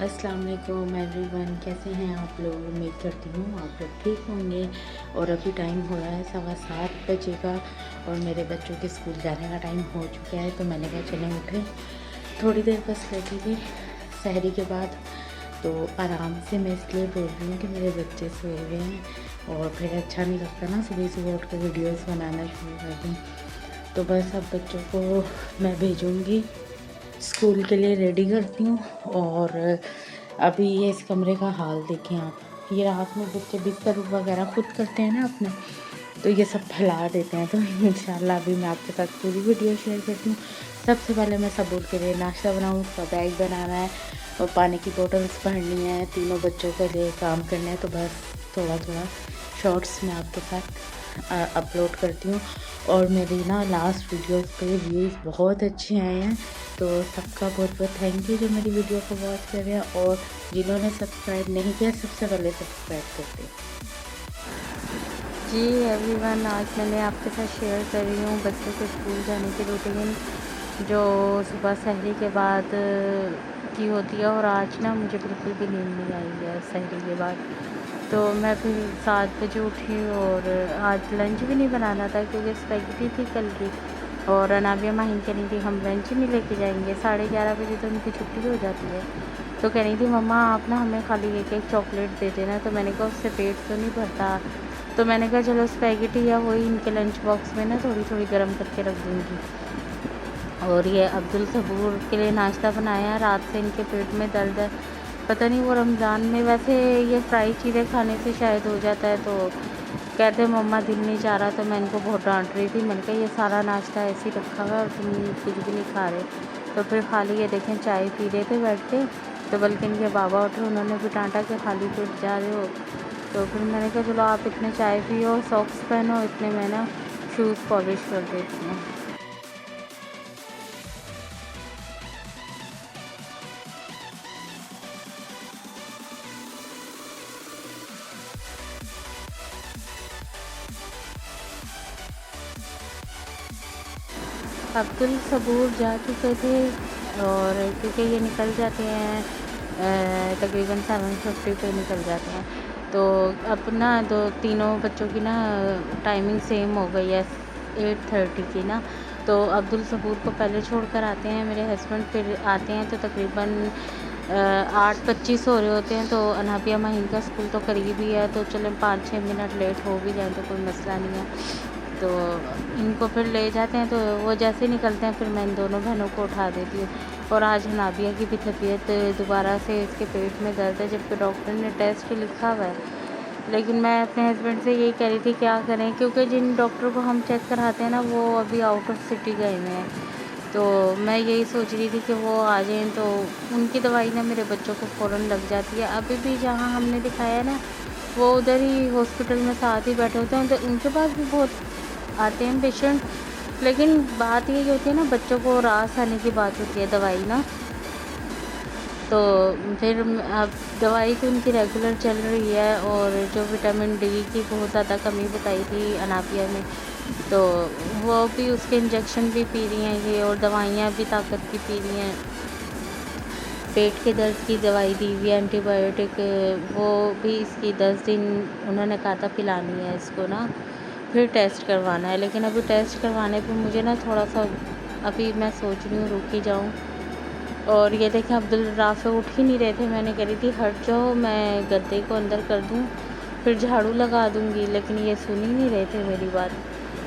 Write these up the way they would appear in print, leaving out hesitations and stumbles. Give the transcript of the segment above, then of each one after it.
अस्सलाम वालेकुम एवरीवन, कैसे हैं आप लोग। उम्मीद करती हूँ आप लोग ठीक होंगे। और अभी टाइम हो रहा है 7:15 बजे का और मेरे बच्चों के स्कूल जाने का टाइम हो चुका है। तो मैंने कहा चलें उठे, थोड़ी देर बस लेटी थी सहरी के बाद। तो आराम से मैं इसलिए बोल रही हूँ कि मेरे बच्चे सोए हुए हैं और फिर अच्छा नहीं लगता ना सुबह सुबह उठ कर वीडियोज़ बनाना शुरू कर दूँ। तो बस अब बच्चों को मैं भेजूँगी स्कूल के लिए, रेडी करती हूँ। और अभी ये इस कमरे का हाल देखें आप। ये रात में बच्चे बिस्तर वगैरह खुद करते हैं ना अपने, तो ये सब फैला देते हैं। तो इंशाल्लाह अभी मैं आपके साथ पूरी वीडियो शेयर करती हूँ। सबसे पहले मैं सबूर के लिए नाश्ता बनाऊँ, उसका बैग बनाना है और पानी की बोतल्स भरनी है, तीनों बच्चों के लिए काम करना है। तो बस थोड़ा थोड़ा शॉर्ट्स मैं आपके साथ अपलोड करती हूँ। और मेरी ना लास्ट वीडियोस पे व्यूज़ बहुत अच्छे आए हैं, तो सबका बहुत बहुत थैंक यू जो मेरी वीडियो को वॉच कर रहे हैं। और जिन्होंने सब्सक्राइब नहीं किया सबसे पहले सब्सक्राइब कर दें। जी एवरीवन, आज मैंने आपके साथ शेयर कर रही हूँ बच्चों के स्कूल जाने की रूटीन जो सुबह सहरी के बाद की होती है। और आज ना मुझे बिल्कुल भी नींद नहीं आई है सहरी के बाद। तो मैं फिर 7 बजे उठी और आज लंच भी नहीं बनाना था क्योंकि स्पेगेटी थी कल की। और अनाबिया माहिन कह रही थी हम लंच नहीं लेके जाएंगे, 11:30 बजे तो उनकी छुट्टी हो जाती है। तो कह रही थी मम्मा आप ना हमें खाली एक एक चॉकलेट दे देना। तो मैंने कहा उससे पेट तो नहीं भरता। तो मैंने कहा चलो स्पेगेटी या वही इनके लंच बॉक्स में ना थोड़ी थोड़ी गर्म करके रख दूँगी। और ये अब्दुल सबूर के लिए नाश्ता बनाया। रात से इनके पेट में दर्द है, पता नहीं वो रमज़ान में वैसे ये फ्राई चीज़ें खाने से शायद हो जाता है। तो कहते मम्मा दिल नहीं चाह रहा। तो मैं इनको बहुत डांट रही थी, मैंने कहा ये सारा नाश्ता ऐसे ही रखा हुआ है और तुम कुछ भी नहीं खा रहे। तो फिर खाली ये देखें चाय पी रहे थे बैठ के। तो बल्कि इनके बाबा उठे, उन्होंने भी डांटा कि खाली पेट जा रहे हो। तो फिर मैंने कहा चलो आप इतने चाय पियो, सॉक्स पहनो, इतने मैं ना शूज़ पॉलिश कर देती हूँ। अब्दुल सबूर जा चुके थे और क्योंकि ये निकल जाते हैं तकरीबन 7:50 पे निकल जाते हैं। तो अब ना तीनों बच्चों की ना टाइमिंग सेम हो गई है 8:30 की ना। तो अब्दुल सबूर को पहले छोड़ कर आते हैं मेरे हस्बैंड, फिर आते हैं तो तकरीबन 8:25 हो रहे होते हैं। तो अनाबिया माहिन का स्कूल तो करीब ही है, तो चलें 5-6 मिनट लेट हो भी जाए तो कोई मसला नहीं है। तो इनको फिर ले जाते हैं। तो वो जैसे ही निकलते हैं फिर मैं इन दोनों बहनों को उठा देती हूँ। और आज नाबिया की भी तबीयत दोबारा से इसके पेट में दर्द है, जबकि डॉक्टर ने टेस्ट लिखा हुआ है। लेकिन मैं अपने हस्बैंड से यही कह रही थी क्या करें, क्योंकि जिन डॉक्टर को हम चेक कराते हैं ना वो अभी आउट ऑफ सिटी गए हुए हैं। तो मैं यही सोच रही थी कि वो आ जाएँ तो उनकी दवाई ना मेरे बच्चों को फ़ौरन लग जाती है। अभी भी जहाँ हमने दिखाया है ना वो उधर ही हॉस्पिटल में साथ ही बैठे होते हैं, तो उनके पास भी बहुत आते हैं पेशेंट। लेकिन बात ये होती है ना बच्चों को रास आने की बात होती है दवाई ना। तो फिर अब दवाई तो उनकी रेगुलर चल रही है। और जो विटामिन डी की बहुत ज़्यादा कमी बताई थी अनाबिया में, तो वो भी उसके इंजेक्शन भी पी रही हैं ये, और दवाइयाँ भी ताकत की पी रही हैं। पेट के दर्द की दवाई दी हुई है एंटीबायोटिक, वो भी इसकी 10 दिन उन्होंने कहा था पिलानी है इसको ना। फिर टेस्ट करवाना है, लेकिन अभी टेस्ट करवाने पे मुझे ना थोड़ा सा अभी मैं सोच रही हूँ रुक ही जाऊँ। और ये देखें अब्दुल राफ़े उठ ही नहीं रहे थे। मैंने कह रही थी हट जाओ, मैं गद्दे को अंदर कर दूँ फिर झाड़ू लगा दूँगी, लेकिन ये सुन ही नहीं रहे थे मेरी बात।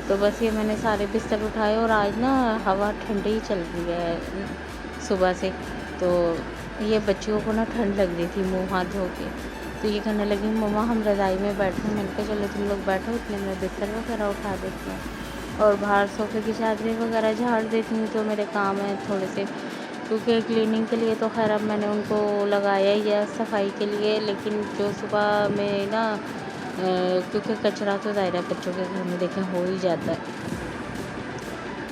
तो बस ये मैंने सारे बिस्तर उठाए। और आज ना हवा ठंडी ही चल रही है सुबह से। तो ये बच्चियों को ना ठंड लग रही थी मुँह हाथ धो के। तो ये कहने लगी मम्मा हम रज़ाई में बैठे। मैंने कहा चलो तुम लोग बैठो, इतने मैं बिस्तर वगैरह उठा देती हूँ और बाहर सोफे की चादरें वगैरह झाड़ देती हूँ। तो मेरे काम है थोड़े से, क्योंकि क्लीनिंग के लिए तो खैर अब मैंने उनको लगाया ही है सफाई के लिए। लेकिन जो सुबह में ना क्योंकि कचरा तो ज़ाहिर है बच्चों के घर में देखें हो ही जाता है।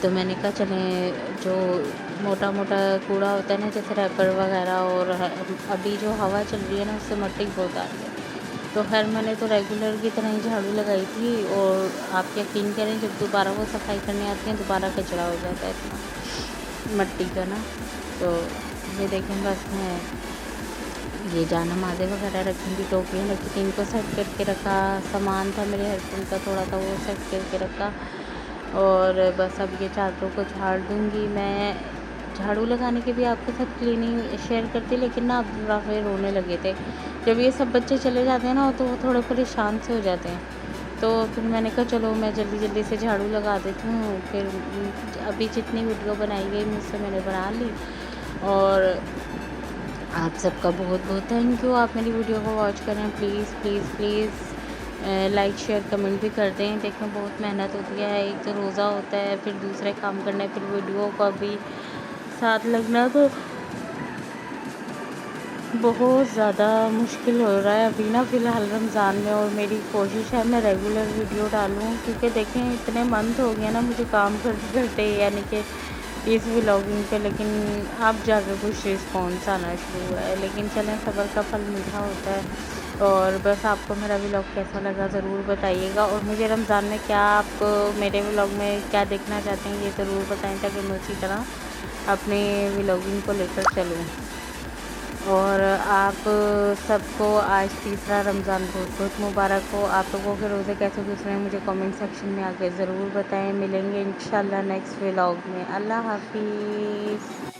तो मैंने कहा चलें जो मोटा मोटा कूड़ा होता है ना जैसे रैपर वगैरह, और अभी जो हवा चल रही है ना उससे मट्टी बहुत आ रही है। तो खैर मैंने तो रेगुलर की तरह ही झाड़ू लगाई थी। और आप यकीन करें जब दोबारा वो सफाई करने आती हैं दोबारा कचरा हो जाता है इतना मट्टी का ना। तो ये देखें बस मैं ये जानमाज़ें वगैरह रखी थी, टोकरियाँ रखी थी, इनको सेट करके रखा। सामान था मेरे हस्बैंड का थोड़ा सा, वो सेट करके रखा। और बस अब ये चादरों को झाड़ दूँगी मैं। झाड़ू लगाने के भी आपके साथ क्लीनिंग शेयर करती, लेकिन ना अब राफ़े रोने लगे थे। जब ये सब बच्चे चले जाते हैं ना तो वो थोड़े परेशान से हो जाते हैं। तो फिर मैंने कहा चलो मैं जल्दी से झाड़ू लगा देती हूँ। फिर अभी जितनी वीडियो बनाई गई मुझसे मैंने बना ली। और आप सबका बहुत बहुत थैंक यू, आप मेरी वीडियो को वॉच करें। Please please please like share comment भी कर दें। देखें बहुत मेहनत होती है, एक तो रोज़ा होता है, फिर दूसरे काम करने, फिर वीडियो का भी साथ लगना, तो बहुत ज़्यादा मुश्किल हो रहा है अभी ना फ़िलहाल रमज़ान में। और मेरी कोशिश है मैं रेगुलर वीडियो डालूँ, क्योंकि देखें इतने मंथ हो गए ना मुझे काम करते करते, यानी कि इस व्लॉगिंग पे, लेकिन अब जाकर कुछ रिस्पॉन्स आना शुरू हुआ है। लेकिन चलें, सब्र का फल मीठा होता है। और बस आपको मेरा व्लॉग कैसा लगा ज़रूर बताइएगा। और मुझे रमज़ान में क्या आप मेरे व्लॉग में क्या देखना चाहते हैं ये ज़रूर बताएं, ताकि मैं उसी तरह अपने व्लॉगिंग को लेकर चलूँ। और आप सबको आज तीसरा रमज़ान बहुत बहुत मुबारक हो। आप लोगों के रोज़े कैसे गुजरे हैं मुझे कमेंट सेक्शन में आके ज़रूर बताएं। मिलेंगे इंशाल्लाह नेक्स्ट व्लॉग में। अल्लाह हाफ़िज़।